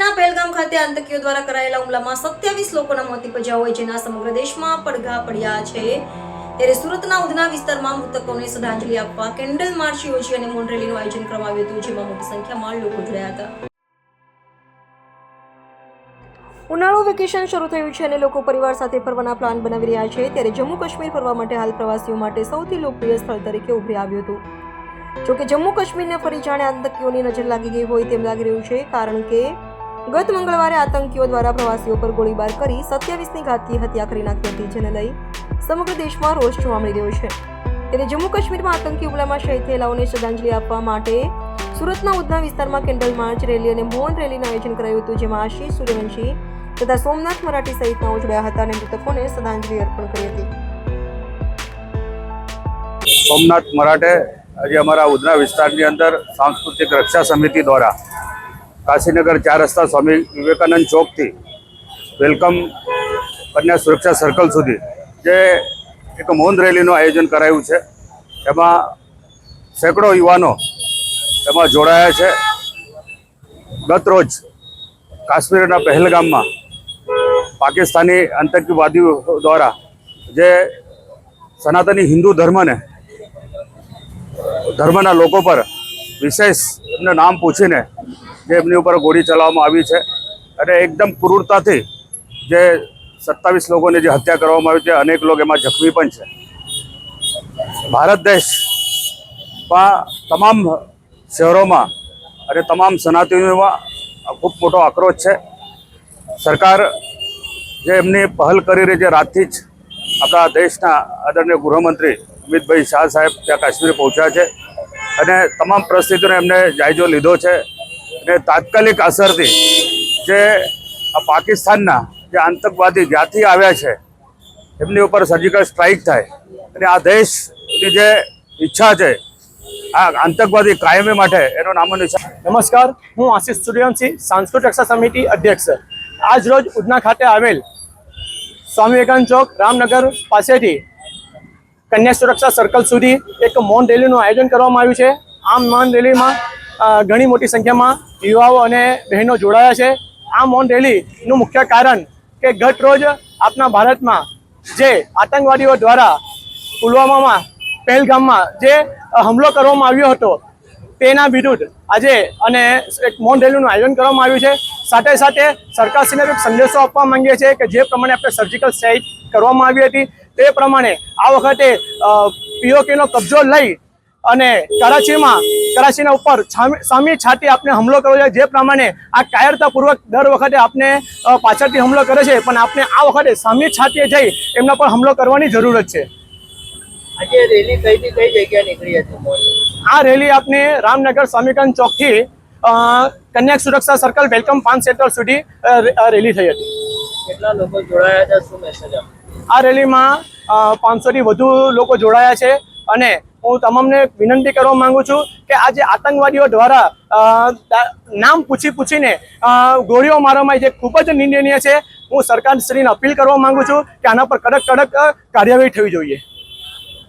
કાશ્મીરના પહેલગામ ખાતે આતંકીઓ દ્વારા કરાયેલા હુમલામાં 27 લોકોના મોત નિપજ્યા હોય જેના સમગ્ર દેશમાં પડઘા પડ્યા છે। ત્યારે સુરતના ઉધના વિસ્તારમાં મૃતકોને શ્રદ્ધાંજલિ આપવા કેન્ડલ માર્ચ યોજી અને મૌન રેલીનું આયોજન કરવામાં આવ્યું હતું, જેમાં મોટી સંખ્યામાં લોકો જોડાયા હતા। ઉનાળુ વેકેશન શરૂ થયું છે અને લોકો પરિવાર સાથે ફરવાના પ્લાન બનાવી રહ્યા છે। ત્યારે જમ્મુ કાશ્મીર ફરવા માટે હાલ પ્રવાસીઓ માટે સૌથી લોકપ્રિય સ્થળ તરીકે ઉભરી આવ્યું હતું। જોકે જમ્મુ કાશ્મીરને ફરી જાણે આતંકીઓની નજર લાગી ગઈ હોય તેમ લાગી રહ્યું છે, કારણ કે ગત મંગળવારે આતંકીઓ દ્વારા પ્રવાસીઓ પર ગોળીબાર કરી 27ની ઘાતકી હત્યા કરી નાખી હતી, જેને લઈ સમગ્ર દેશમાં રોષ જોવા મળી રહ્યો છે। ત્યારે જમ્મુ કાશ્મીરમાં આતંકી હુમલામાં શહીદ થયેલાઓને શ્રદ્ધાંજલિ આપવા માટે સુરતના ઉધના વિસ્તારમાં કેન્ડલ માર્ચ રેલી અને મૌન રેલીનું આયોજન કરાયું હતું, જેમાં આશીષ સૂર્યવંશી તથા સોમનાથ મરાઠી સહિતનાઓ જોડાયા હતા અને મૃતકોને શ્રદ્ધાંજલિ અર્પણ કરી હતી। સોમનાથ મરાઠે આજે અમારા ઉધના વિસ્તારની અંદર सांस्कृतिक रक्षा समिति द्वारा काशीनगर 4 रस्ता स्वामी विवेकानंद चौक थी वेलकम कन्या सुरक्षा सर्कल सुधी जे एक मौन रेलीનું आयोजन कराયું છે। એમાં સેંકડો યુવાનો એમાં જોડાયા છે। ગત રોજ કાશ્મીરના પહેલગામમાં પાકિસ્તાની આતંકવાદીઓ દ્વારા જે સનાતની હિન્દુ ધર્મના લોકો પર વિશેષ એમને નામ પૂછીને જે એમની ઉપર ગોળી ચલાવવામાં આવી છે અને એકદમ ક્રૂરતાથી જે 27 લોકોની જે હત્યા કરવામાં આવી છે, અનેક લોકો એમાં જખમી પણ છે। ભારત દેશમાં તમામ શહેરોમાં અને તમામ સનાતનીઓમાં ખૂબ મોટો આક્રોશ છે। સરકાર જે એમની પહેલ કરી રહી છે, રાતથી જ આપણા દેશના આદરણીય ગૃહમંત્રી અમિતભાઈ શાહ સાહેબ ત્યાં કાશ્મીર પહોંચ્યા છે અને તમામ પરિસ્થિતિનો એમને જાયજો લીધો છે અને તાત્કાલિક અસરથી જે આ પાકિસ્તાનના જે આતંકવાદી જ્યાંથી આવ્યા છે એમની ઉપર સર્જિકલ સ્ટ્રાઇક થાય અને આ દેશની જે ઈચ્છા છે આ આતંકવાદી કાયમી માટે એનો નામો નિશાન। નમસ્કાર, હું આશીષ સૂર્યવંશી, सांस्कृतिक रक्षा समिति अध्यक्ष। आज रोज उधना खाते आवेल स्वामी विवेकानंद चौक रामनगर पासेथी कन्या सुरक्षा सर्कल सुधी एक मौन रेलीનું આયોજન કરવામાં આવ્યું છે। આ મૌન રેલીમાં ઘણી મોટી સંખ્યામાં યુવાઓ અને બહેનો જોડાયા છે। આ મૌન રેલીનું મુખ્ય કારણ કે ગત રોજ આપણા ભારતમાં જે આતંકવાદીઓ દ્વારા પુલવામામાં પહેલગામમાં જે હુમલો કરવામાં આવ્યો હતો તેના વિરુદ્ધ આજે અને એક મૌન રેલીનું આયોજન કરવામાં આવ્યું છે। સાથે સાથે સરકારશ્રીને એક સંદેશો આપવા માંગીએ છીએ કે જે પ્રમાણે આપણે સર્જિકલ સ્ટ્રાઇક કરવામાં આવી હતી તે પ્રમાણે આ વખતે પીઓકેનો કબજો લઈ અને કરાચીના ઉપર સામી છાતી આપણે હુમલો કરવો જોઈએ। જે પ્રમાણે આ કાયરતાપૂર્વક દર વખતે આપણે પાછળથી હુમલો કરે છે, પણ આપણે આ વખતે સામી છાતીએ જઈ એમના પર હુમલો કરવાની જરૂરત છે। આજે રેલી કઈ જગ્યા નીકળી હતી? આ રેલી આપને રામનગર સ્વામી વિવેકાનંદ ચોકથી કન્યા સુરક્ષા સર્કલ વેલકમ 5 સેક્ટર સુધી રેલી થઈ હતી। કેટલા લોકો જોડાયા હતા? શું મેસેજ આપો? આ રેલીમાં 500થી વધુ લોકો જોડાયા છે અને હું તમામને વિનંતી કરવા માંગુ છું કે આ જે આતંકવાદીઓ દ્વારા નામ પૂછીને ગોળીઓ મારવામાં જે ખૂબ જ નિંદનીય છે। હું સરકારશ્રીને અપીલ કરવા માંગુ છું કે આના પર કડક કાર્યવાહી થવી જોઈએ।